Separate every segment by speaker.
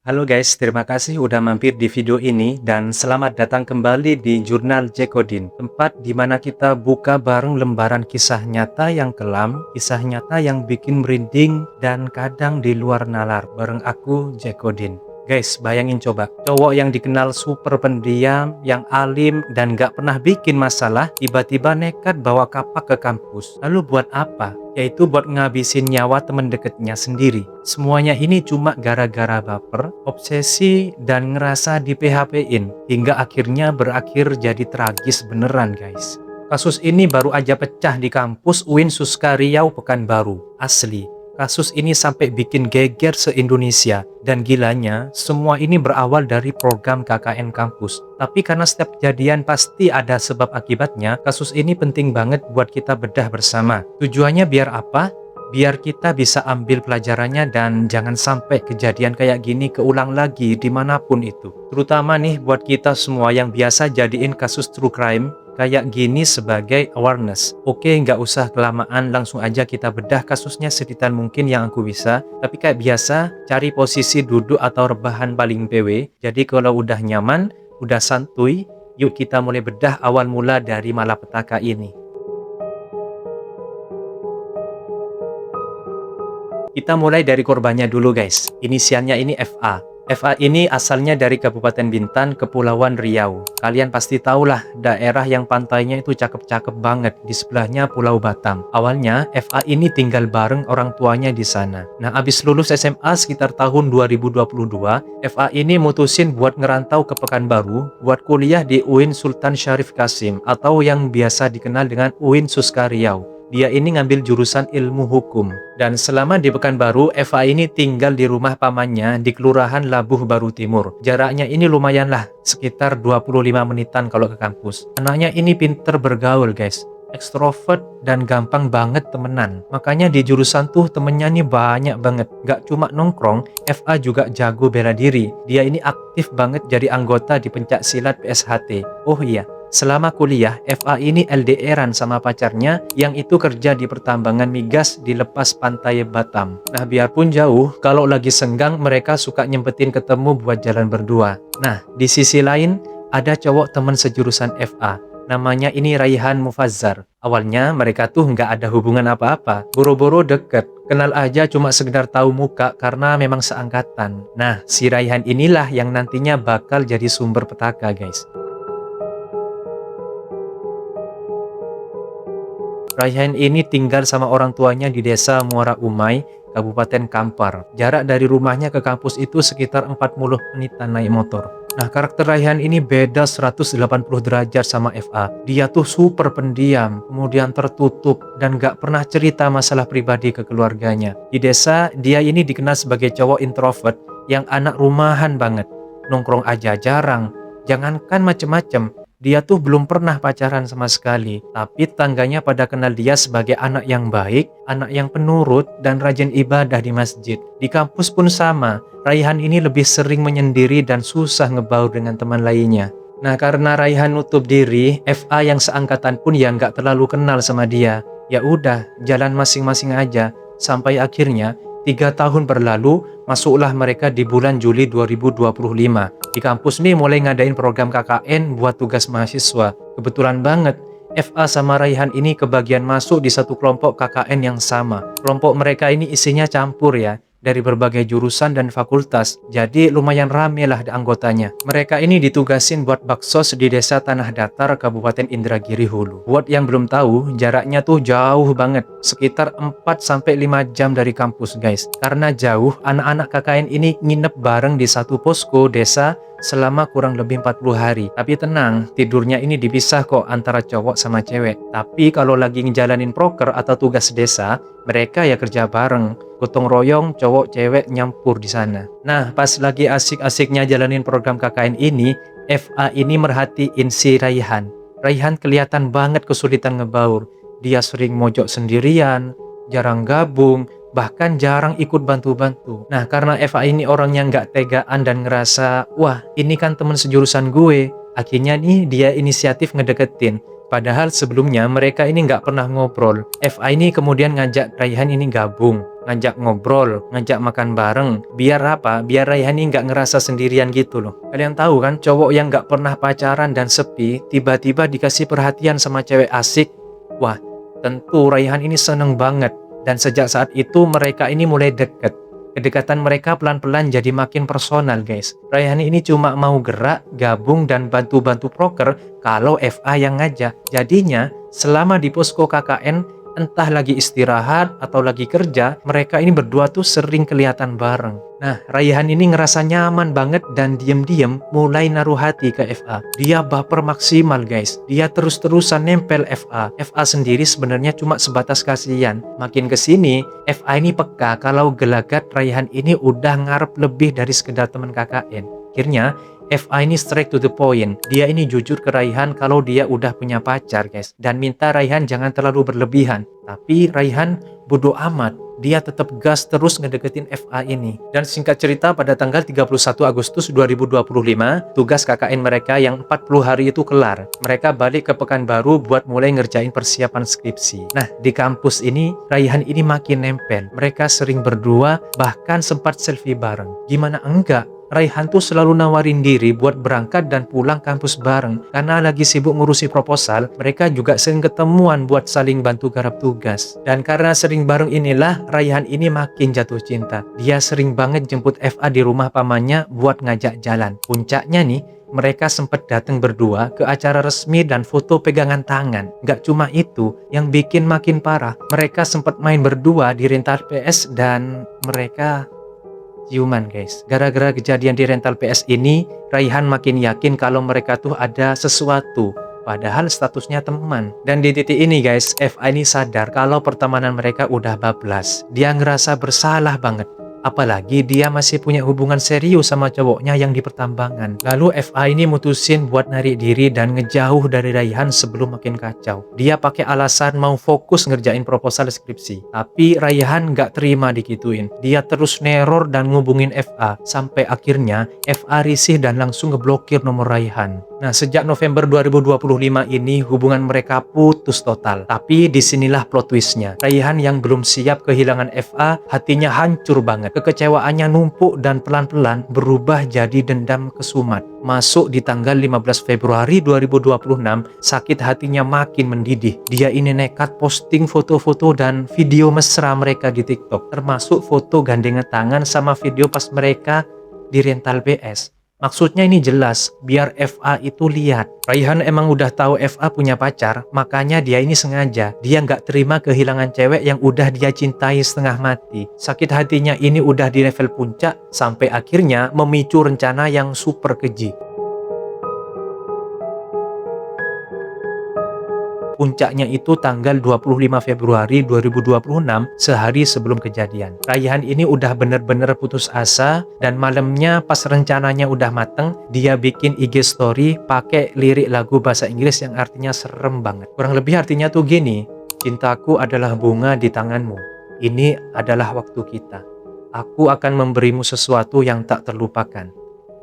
Speaker 1: Halo guys, terima kasih udah mampir di video ini dan selamat datang kembali di Jurnal Jekodin, tempat di mana kita buka bareng lembaran kisah nyata yang kelam, kisah nyata yang bikin merinding dan kadang di luar nalar bareng aku Jekodin. Guys, bayangin coba, cowok yang dikenal super pendiam, yang alim dan gak pernah bikin masalah, tiba-tiba nekat bawa kapak ke kampus. Lalu buat apa? Yaitu buat ngabisin nyawa temen deketnya sendiri. Semuanya ini cuma gara-gara baper, obsesi, dan ngerasa di PHP-in. Hingga akhirnya berakhir jadi tragis beneran guys. Kasus ini baru aja pecah di kampus UIN Suska Riau Pekanbaru. Asli. Kasus ini sampai bikin geger se-Indonesia. Dan gilanya, semua ini berawal dari program KKN kampus. Tapi karena setiap kejadian pasti ada sebab akibatnya, kasus ini penting banget buat kita bedah bersama. Tujuannya biar apa? Biar kita bisa ambil pelajarannya dan jangan sampai kejadian kayak gini keulang lagi dimanapun itu. Terutama nih buat kita semua yang biasa jadiin kasus true crime kayak gini sebagai awareness. Oke, nggak usah kelamaan, langsung aja kita bedah kasusnya sedetail mungkin yang aku bisa. Tapi kayak biasa, cari posisi duduk atau rebahan paling PW. Jadi kalau udah nyaman, udah santuy, yuk kita mulai bedah awal mula dari malapetaka ini. Kita mulai dari korbannya dulu guys. Inisialnya ini FA. FA ini asalnya dari Kabupaten Bintan, Kepulauan Riau. Kalian pasti tahulah daerah yang pantainya itu cakep-cakep banget. Di sebelahnya Pulau Batam. Awalnya FA ini tinggal bareng orang tuanya di sana. Nah, abis lulus SMA sekitar tahun 2022, FA ini mutusin buat ngerantau ke Pekanbaru buat kuliah di UIN Sultan Syarif Qasim atau yang biasa dikenal dengan UIN Suska Riau. Dia ini ngambil jurusan ilmu hukum. Dan selama di Pekanbaru, Eva ini tinggal di rumah pamannya di Kelurahan Labuh Baru Timur. Jaraknya ini lumayan lah, sekitar 25 menitan kalau ke kampus. Anaknya ini pinter bergaul guys. Ekstrovert dan gampang banget temenan. Makanya di jurusan tuh temennya nih banyak banget. Gak cuma nongkrong, FA juga jago bela diri. Dia ini aktif banget jadi anggota di pencak silat PSHT. Oh iya, selama kuliah, FA ini LDR-an sama pacarnya yang itu kerja di pertambangan migas di lepas pantai Batam. Nah, biarpun jauh, kalau lagi senggang mereka suka nyempetin ketemu buat jalan berdua. Nah, di sisi lain, ada cowok teman sejurusan FA. Namanya ini Raihan Mufazzar. Awalnya mereka tuh nggak ada hubungan apa-apa, boro-boro deket. Kenal aja cuma sekedar tahu muka karena memang seangkatan. Nah, si Raihan inilah yang nantinya bakal jadi sumber petaka guys. Raihan ini tinggal sama orang tuanya di desa Muara Umai, Kabupaten Kampar. Jarak dari rumahnya ke kampus itu sekitar 40 menitan naik motor. Nah, karakter Raihan ini beda 180 derajat sama FA. Dia tuh super pendiam, kemudian tertutup, dan gak pernah cerita masalah pribadi ke keluarganya. Di desa, dia ini dikenal sebagai cowok introvert yang anak rumahan banget. Nongkrong aja jarang, jangankan macem-macem. Dia tuh belum pernah pacaran sama sekali, tapi tangganya pada kenal dia sebagai anak yang baik, anak yang penurut, dan rajin ibadah di masjid. Di kampus pun sama, Raihan ini lebih sering menyendiri dan susah ngebaur dengan teman lainnya. Nah, karena Raihan nutup diri, FA yang seangkatan pun ya nggak terlalu kenal sama dia. Ya udah, jalan masing-masing aja, sampai akhirnya 3 tahun berlalu, masuklah mereka di bulan Juli 2025. Di kampus nih mulai ngadain program KKN buat tugas mahasiswa. Kebetulan banget, FA sama Raihan ini kebagian masuk di satu kelompok KKN yang sama. Kelompok mereka ini isinya campur ya, dari berbagai jurusan dan fakultas. Jadi lumayan rame lah anggotanya. Mereka ini ditugasin buat baksos di desa Tanah Datar, Kabupaten Indragiri Hulu. Buat yang belum tahu, jaraknya tuh jauh banget. Sekitar 4-5 jam dari kampus guys. Karena jauh, anak-anak KKN ini nginep bareng di satu posko desa selama kurang lebih 40 hari. Tapi tenang, tidurnya ini dipisah kok antara cowok sama cewek. Tapi kalau lagi ngejalanin proker atau tugas desa, mereka ya kerja bareng. Gotong royong, cowok cewek nyampur di sana. Nah, pas lagi asik-asiknya jalanin program KKN ini, FA ini merhatiin si Raihan. Raihan kelihatan banget kesulitan ngebaur. Dia sering mojok sendirian, jarang gabung, bahkan jarang ikut bantu-bantu. Nah, karena Eva ini orang yang gak tegaan dan ngerasa, wah ini kan temen sejurusan gue, akhirnya nih dia inisiatif ngedeketin. Padahal sebelumnya mereka ini nggak pernah ngobrol. FA ini kemudian ngajak Raihan ini gabung, ngajak ngobrol, ngajak makan bareng. Biar apa? Biar Raihan ini nggak ngerasa sendirian gitu loh. Kalian tahu kan, cowok yang nggak pernah pacaran dan sepi, tiba-tiba dikasih perhatian sama cewek asik. Wah, tentu Raihan ini seneng banget. Dan sejak saat itu mereka ini mulai deket. Kedekatan mereka pelan-pelan jadi makin personal guys. Raihan ini cuma mau gerak, gabung, dan bantu-bantu proker kalau FA yang ngajak. Jadinya selama di posko KKN, entah lagi istirahat atau lagi kerja, mereka ini berdua tuh sering kelihatan bareng. Nah, Raihan ini ngerasa nyaman banget dan diem-diem mulai naruh hati ke FA. Dia baper maksimal guys. Dia terus-terusan nempel FA. FA sendiri sebenarnya cuma sebatas kasihan. Makin kesini, FA ini peka kalau gelagat Raihan ini udah ngarep lebih dari sekedar teman KKN. Akhirnya, FA ini straight to the point. Dia ini jujur ke Raihan kalau dia udah punya pacar guys. Dan minta Raihan jangan terlalu berlebihan. Tapi Raihan bodoh amat. Dia tetap gas terus ngedeketin FA ini. Dan singkat cerita, pada tanggal 31 Agustus 2025, tugas KKN mereka yang 40 hari itu kelar. Mereka balik ke Pekanbaru buat mulai ngerjain persiapan skripsi. Nah, di kampus ini, Raihan ini makin nempel. Mereka sering berdua, bahkan sempat selfie bareng. Gimana enggak? Raihan tuh selalu nawarin diri buat berangkat dan pulang kampus bareng. Karena lagi sibuk ngurusi proposal, mereka juga sering ketemuan buat saling bantu garap tugas. Dan karena sering bareng inilah, Raihan ini makin jatuh cinta. Dia sering banget jemput FA di rumah pamannya buat ngajak jalan. Puncaknya nih, mereka sempat datang berdua ke acara resmi dan foto pegangan tangan. Gak cuma itu, yang bikin makin parah, mereka sempat main berdua di rental PS dan mereka ciuman guys. Gara-gara kejadian di rental PS ini, Raihan makin yakin kalau mereka tuh ada sesuatu. Padahal statusnya teman. Dan di titik ini guys, FA ini sadar kalau pertemanan mereka udah bablas. Dia ngerasa bersalah banget. Apalagi dia masih punya hubungan serius sama cowoknya yang di pertambangan. Lalu FA ini mutusin buat narik diri dan ngejauh dari Raihan sebelum makin kacau. Dia pakai alasan mau fokus ngerjain proposal skripsi. Tapi Raihan gak terima dikituin. Dia terus neror dan ngubungin FA. Sampai akhirnya FA risih dan langsung ngeblokir nomor Raihan. Nah, sejak November 2025 ini hubungan mereka putus total. Tapi disinilah plot twistnya. Raihan yang belum siap kehilangan FA, hatinya hancur banget. Kekecewaannya numpuk dan pelan-pelan berubah jadi dendam kesumat. Masuk di tanggal 15 Februari 2026, sakit hatinya makin mendidih. Dia ini nekat posting foto-foto dan video mesra mereka di TikTok. Termasuk foto gandengan tangan sama video pas mereka di rental PS. Maksudnya ini jelas, biar FA itu lihat. Raihan emang udah tahu FA punya pacar, makanya dia ini sengaja. Dia nggak terima kehilangan cewek yang udah dia cintai setengah mati. Sakit hatinya ini udah di level puncak, sampai akhirnya memicu rencana yang super keji. Puncaknya itu tanggal 25 Februari 2026, sehari sebelum kejadian. Raihan ini udah bener-bener putus asa, dan malamnya pas rencananya udah mateng, dia bikin IG story pakai lirik lagu bahasa Inggris yang artinya serem banget. Kurang lebih artinya tuh gini, cintaku adalah bunga di tanganmu. Ini adalah waktu kita. Aku akan memberimu sesuatu yang tak terlupakan.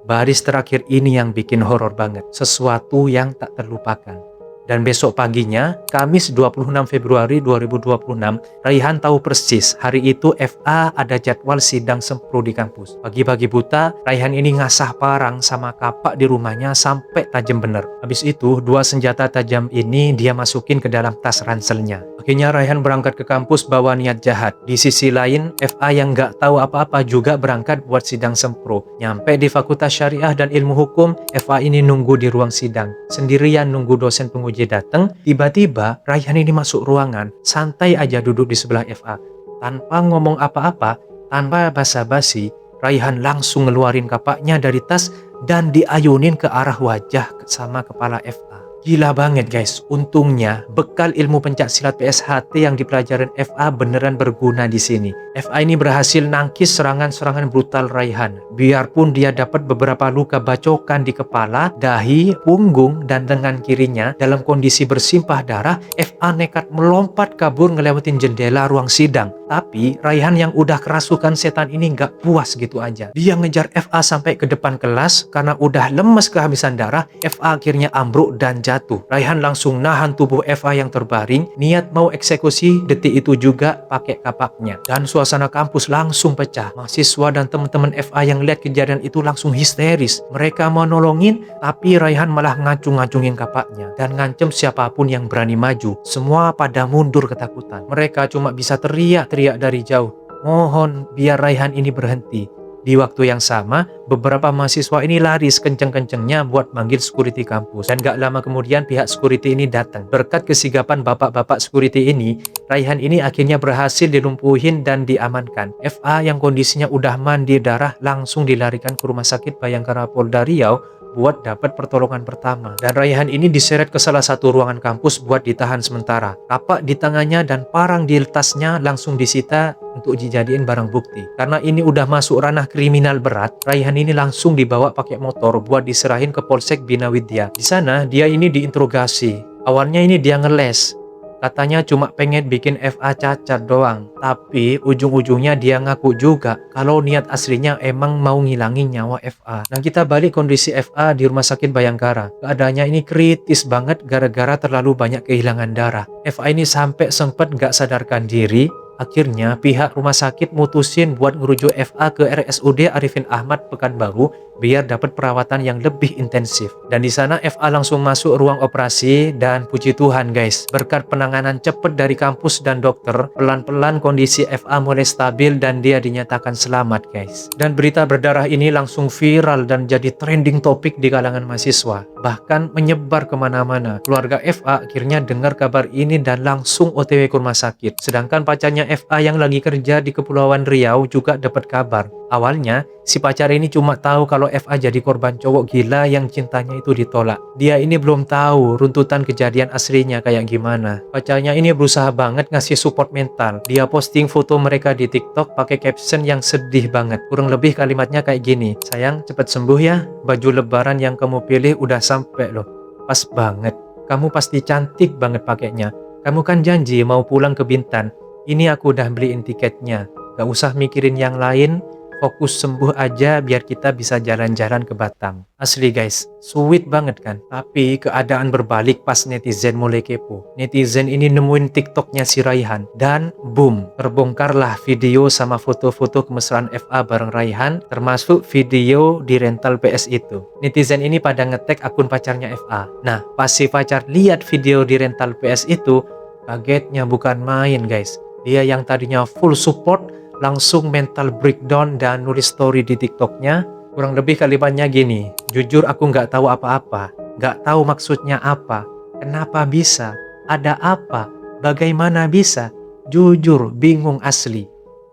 Speaker 1: Baris terakhir ini yang bikin horor banget. Sesuatu yang tak terlupakan. Dan besok paginya, Kamis 26 Februari 2026, Raihan tahu persis hari itu FA ada jadwal sidang sempro di kampus. Pagi-pagi buta, Raihan ini ngasah parang sama kapak di rumahnya sampai tajam bener. Habis itu, 2 senjata tajam ini dia masukin ke dalam tas ranselnya. Akhirnya Raihan berangkat ke kampus bawa niat jahat. Di sisi lain, FA yang nggak tahu apa-apa juga berangkat buat sidang sempro. Nyampe di Fakultas Syariah dan Ilmu Hukum, FA ini nunggu di ruang sidang. Sendirian nunggu dosen penguji datang, tiba-tiba Raihan ini masuk ruangan, santai aja duduk di sebelah FA. Tanpa ngomong apa-apa, tanpa basa-basi, Raihan langsung ngeluarin kapaknya dari tas dan diayunin ke arah wajah sama kepala FA. Gila banget guys, untungnya bekal ilmu pencaksilat PSHT yang dipelajarin FA beneran berguna di sini. FA ini berhasil nangkis serangan-serangan brutal Raihan. Biarpun dia dapat beberapa luka bacokan di kepala, dahi, punggung, dan lengan kirinya dalam kondisi bersimpah darah, FA nekat melompat kabur ngelewatin jendela ruang sidang. Tapi Raihan yang udah kerasukan setan ini nggak puas gitu aja. Dia ngejar FA sampai ke depan kelas. Karena udah lemes kehabisan darah, FA akhirnya ambruk dan jatuh. Raihan langsung nahan tubuh FA yang terbaring, niat mau eksekusi detik itu juga pakai kapaknya. Dan suasana kampus langsung pecah. Mahasiswa dan teman-teman FA yang lihat kejadian itu langsung histeris. Mereka mau nolongin, tapi Raihan malah ngacung-ngacungin kapaknya dan ngancem siapapun yang berani maju. Semua pada mundur ketakutan. Mereka cuma bisa teriak-teriak dari jauh, mohon biar Raihan ini berhenti. Di waktu yang sama, beberapa mahasiswa ini lari sekenceng-kencengnya buat manggil security kampus. Dan gak lama kemudian pihak security ini datang. Berkat kesigapan bapak-bapak security ini, Raihan ini akhirnya berhasil dilumpuhin dan diamankan. FA yang kondisinya udah mandi darah langsung dilarikan ke Rumah Sakit Bayangkara Polda Riau buat dapat pertolongan pertama. Dan Raihan ini diseret ke salah satu ruangan kampus buat ditahan sementara. Kapak di tangannya dan parang di tasnya langsung disita untuk dijadiin barang bukti. Karena ini udah masuk ranah kriminal berat, Raihan ini langsung dibawa pakai motor buat diserahin ke Polsek Bina Widya. Di sana dia ini diinterogasi. Awalnya ini dia ngeles. Katanya cuma pengen bikin FA cacat doang. Tapi ujung-ujungnya dia ngaku juga kalau niat aslinya emang mau ngilangin nyawa FA. Nah, kita balik kondisi FA di Rumah Sakit Bayangkara. Keadaannya ini kritis banget gara-gara terlalu banyak kehilangan darah. FA ini sampai sempet gak sadarkan diri. Akhirnya pihak rumah sakit mutusin buat ngerujuk FA ke RSUD Arifin Ahmad Pekanbaru biar dapat perawatan yang lebih intensif. Dan di sana FA langsung masuk ruang operasi dan puji Tuhan guys, berkat penanganan cepat dari kampus dan dokter, pelan-pelan kondisi FA mulai stabil dan dia dinyatakan selamat guys. Dan berita berdarah ini langsung viral dan jadi trending topik di kalangan mahasiswa, bahkan menyebar kemana-mana. Keluarga FA akhirnya dengar kabar ini dan langsung OTW ke rumah sakit. Sedangkan pacarnya FA yang lagi kerja di Kepulauan Riau juga dapat kabar. Awalnya, si pacar ini cuma tahu kalau FA jadi korban cowok gila yang cintanya itu ditolak. Dia ini belum tahu runtutan kejadian aslinya kayak gimana. Pacarnya ini berusaha banget ngasih support mental. Dia posting foto mereka di TikTok pakai caption yang sedih banget. Kurang lebih kalimatnya kayak gini, "Sayang, cepet sembuh ya. Baju lebaran yang kamu pilih udah sampai loh. Pas banget. Kamu pasti cantik banget pakainya. Kamu kan janji mau pulang ke Bintan. Ini aku udah beliin tiketnya. Gak usah mikirin yang lain. Fokus sembuh aja biar kita bisa jalan-jalan ke Batam." Asli guys, sweet banget kan? Tapi keadaan berbalik pas netizen mulai kepo. Netizen ini nemuin TikToknya si Raihan. Dan boom, terbongkarlah video sama foto-foto kemesraan FA bareng Raihan, termasuk video di rental PS itu. Netizen ini pada ngetek akun pacarnya FA. Nah, pas si pacar lihat video di rental PS itu, kagetnya bukan main guys. Dia yang tadinya full support, langsung mental breakdown dan nulis story di TikToknya. Kurang lebih kalimatnya gini, "Jujur aku nggak tahu apa-apa, nggak tahu maksudnya apa, kenapa bisa, ada apa, bagaimana bisa, jujur bingung asli."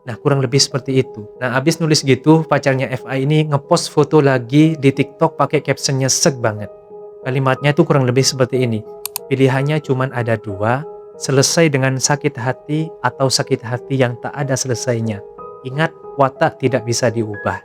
Speaker 1: Nah, kurang lebih seperti itu. Nah, abis nulis gitu, pacarnya FA ini ngepost foto lagi di TikTok pakai captionnya sek banget. Kalimatnya tuh kurang lebih seperti ini, "Pilihannya cuman ada dua, selesai dengan sakit hati atau sakit hati yang tak ada selesainya. Ingat, watak tidak bisa diubah."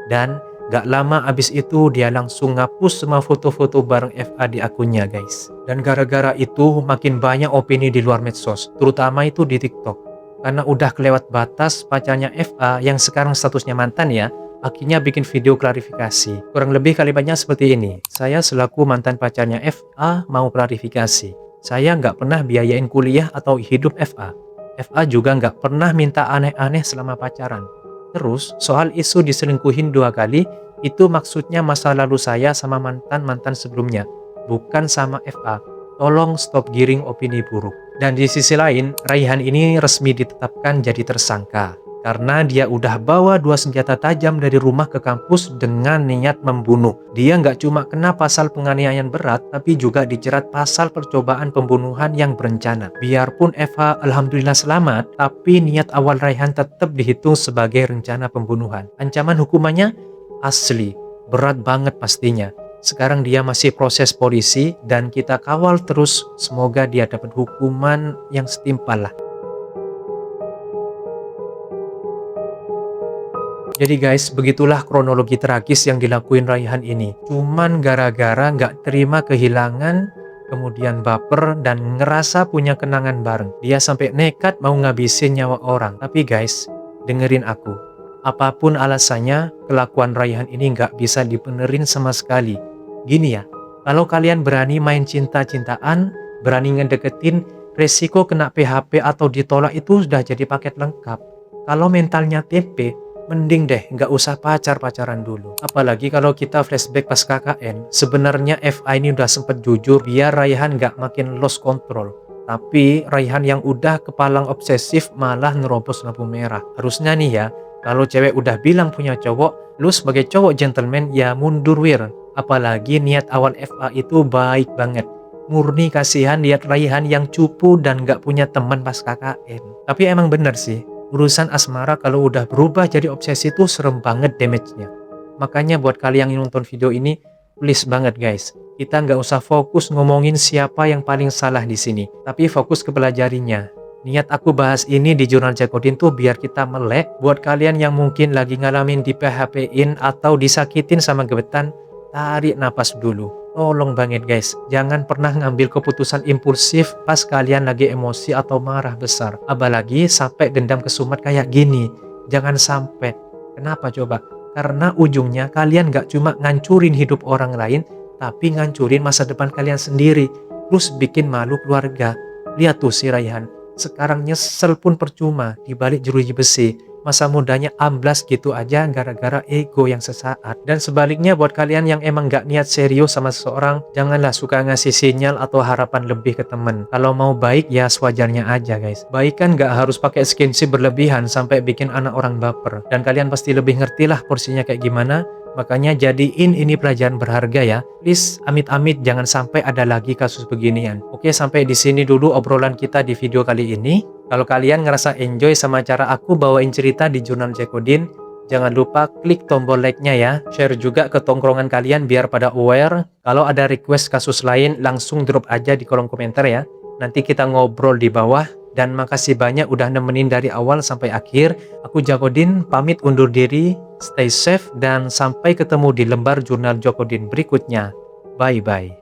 Speaker 1: Dan gak lama abis itu dia langsung ngapus semua foto-foto bareng FA di akunnya guys. Dan gara-gara itu makin banyak opini di luar medsos, terutama itu di TikTok. Karena udah kelewat batas, pacarnya FA yang sekarang statusnya mantan ya, akhirnya bikin video klarifikasi. Kurang lebih kalimatnya seperti ini, "Saya selaku mantan pacarnya FA mau klarifikasi. Saya nggak pernah biayain kuliah atau hidup FA. FA juga nggak pernah minta aneh-aneh selama pacaran. Terus, soal isu diselingkuhin 2 kali, itu maksudnya masa lalu saya sama mantan-mantan sebelumnya, bukan sama FA. Tolong stop giring opini buruk." Dan di sisi lain, Raihan ini resmi ditetapkan jadi tersangka. Karena dia udah bawa 2 senjata tajam dari rumah ke kampus dengan niat membunuh. Dia nggak cuma kena pasal penganiayaan berat, tapi juga dijerat pasal percobaan pembunuhan yang berencana. Biarpun Eva alhamdulillah selamat, tapi niat awal Raihan tetap dihitung sebagai rencana pembunuhan. Ancaman hukumannya asli, berat banget pastinya. Sekarang dia masih proses polisi dan kita kawal terus, semoga dia dapat hukuman yang setimpal lah. Jadi guys, begitulah kronologi tragis yang dilakuin Raihan ini. Cuman gara-gara nggak terima kehilangan kemudian baper dan ngerasa punya kenangan bareng. Dia sampai nekat mau ngabisin nyawa orang. Tapi guys, dengerin aku. Apapun alasannya, kelakuan Raihan ini nggak bisa dibenerin sama sekali. Gini ya, kalau kalian berani main cinta-cintaan, berani ngedeketin, resiko kena PHP atau ditolak itu sudah jadi paket lengkap. Kalau mentalnya TP, mending deh nggak usah pacaran dulu. Apalagi kalau kita flashback pas KKN, sebenarnya FA ini udah sempet jujur biar Raihan nggak makin lost control. Tapi Raihan yang udah kepalang obsesif malah nerobos lampu merah. Harusnya nih ya, kalau cewek udah bilang punya cowok, lu sebagai cowok gentleman ya mundur wir. Apalagi niat awal FA itu baik banget. Murni kasihan lihat Raihan yang cupu dan gak punya teman pas KKN. Tapi emang bener sih, urusan asmara kalau udah berubah jadi obsesi tuh serem banget damage-nya. Makanya buat kalian yang nonton video ini, please banget guys, kita nggak usah fokus ngomongin siapa yang paling salah di sini, tapi fokus ke pelajarinya. Niat aku bahas ini di jurnal Jagodin tuh biar kita melek. Buat kalian yang mungkin lagi ngalamin di PHP-in atau disakitin sama gebetan, tarik napas dulu. Tolong banget guys, jangan pernah ngambil keputusan impulsif pas kalian lagi emosi atau marah besar. Apalagi sampai dendam kesumat kayak gini. Jangan sampai. Kenapa coba? Karena ujungnya kalian gak cuma ngancurin hidup orang lain, tapi ngancurin masa depan kalian sendiri. Terus bikin malu keluarga. Lihat tuh si Raihan, sekarang nyesel pun percuma dibalik jeruji besi. Masa mudanya amblas gitu aja gara-gara ego yang sesaat. Dan sebaliknya buat kalian yang emang gak niat serius sama seseorang, janganlah suka ngasih sinyal atau harapan lebih ke temen. Kalau mau baik ya sewajarnya aja guys. Baik kan gak harus pakai skinship berlebihan sampai bikin anak orang baper. Dan kalian pasti lebih ngerti lah porsinya kayak gimana. Makanya jadiin ini pelajaran berharga ya. Please, amit-amit jangan sampai ada lagi kasus beginian. Oke, sampai di sini dulu obrolan kita di video kali ini. Kalau kalian ngerasa enjoy sama cara aku bawain cerita di jurnal Jagodin, jangan lupa klik tombol like-nya ya. Share juga ke tongkrongan kalian biar pada aware. Kalau ada request kasus lain, langsung drop aja di kolom komentar ya. Nanti kita ngobrol di bawah. Dan makasih banyak udah nemenin dari awal sampai akhir. Aku Jagodin, pamit undur diri. Stay safe dan sampai ketemu di lembar jurnal Jagodin berikutnya. Bye-bye.